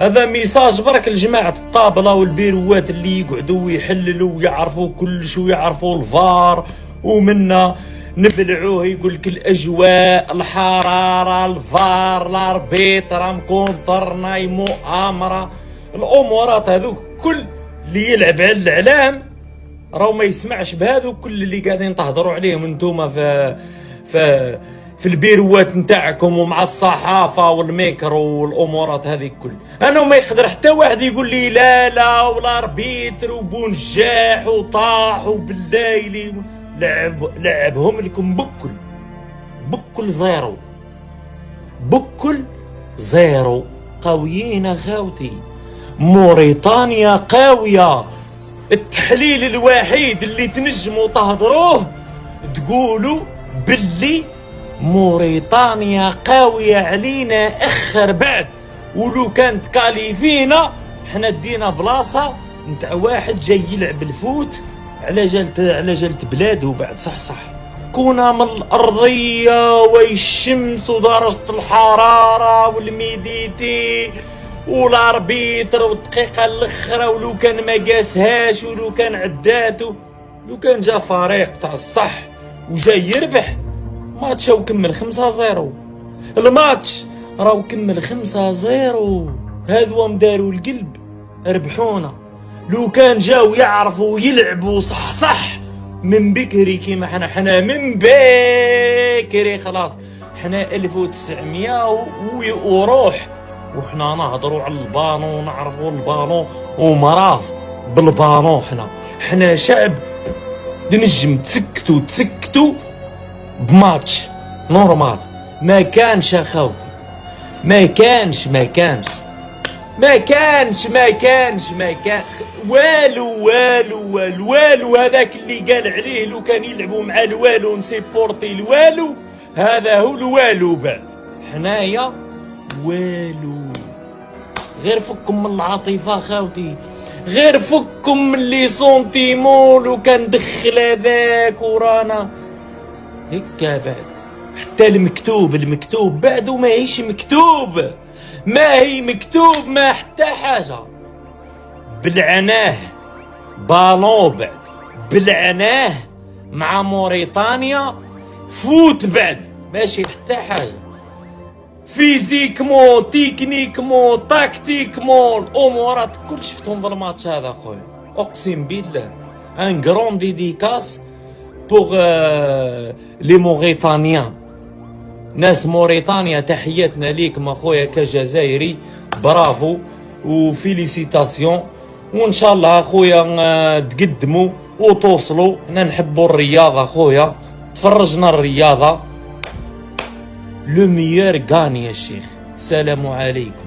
هذا ميساج برك لجماعة الطابلة والبيروات اللي يقعدوا يحللوا ويعرفوا كلش ويعرفوا الفار، ومنا نبلعوه يقولك الاجواء الحرارة الفار الاربيتر مكونطرنا مؤامرة الامورات هذوك كل اللي يلعب على الاعلام راهو ما يسمعش بهذو كل اللي قاعدين تهضروا عليهم انتوما في البيروات نتاعكم ومع الصحافه والميكرو والامورات هذه كل. انا ما يقدر حتى واحد يقول لي لا والاربيتر وبونجاح وطاح وبالليل لعبهم لكم بكل زيرو قويين خاوتي. موريتانيا قاويه. التحليل الوحيد اللي تنجموا تهضروه تقولوا باللي موريتانيا قاوية علينا اخر بعد، ولو كانت كاليفينا حنا دينا بلاصة نتاع واحد جاي يلعب الفوت على جالت بلاده بعد. صح كونا من الارضية والشمس ودرجة الحرارة والميديتي والاربيتر والدقيقة الاخرى، ولو كان ما قاسهاش ولو كان عداتو، لو كان جا فريق تاع الصح وجاي يربح ماتش راهو كمل 5-0. الماتش راهو كمل 5-0. هذو داروا القلب ربحونا. لو كان جاو يعرفوا يلعبوا صح من بكري كيما حنا من بكري خلاص حنا 1900 وروح وحنا نهضروا على البالون ونعرفوا البالون ومراف بالبالون. حنا شعب نجم تسكتوا بماتش نورمال. ما كانش اخوتي، ما كانش والو. هذاك اللي قال عليه لو كان يلعبوا مع الوالو نسيبورتي الوالو، هذا هو الوالو. بعد حنايا والو. غير فكم من العاطفه خاوتي، غير فكم من لي سونتيمون. لو كان دخل هذاك ورانا هكا بعد. حتى المكتوب بعدو ما هيش مكتوب، ما حتى حاجه. بلعناه بالون بعد، بلعناه مع موريتانيا فوت بعد ماشي حتى حاجه. فيزيكمون تكنيكمون تاكتيكمون الامورات كل شفتهم في الماتش هذا خويا. اقسم بالله ان غرون ديديكاس بوغ لي موريتانيان. ناس موريتانيا تحياتنا ليكم اخويا كجزائري، برافو وفيليسيتاسيون. وان شاء الله اخويا تقدموا وتوصلوا. حنا نحبوا الرياضه اخويا، تفرجنا الرياضه. لو ميور غاني يا شيخ. السلام عليكم.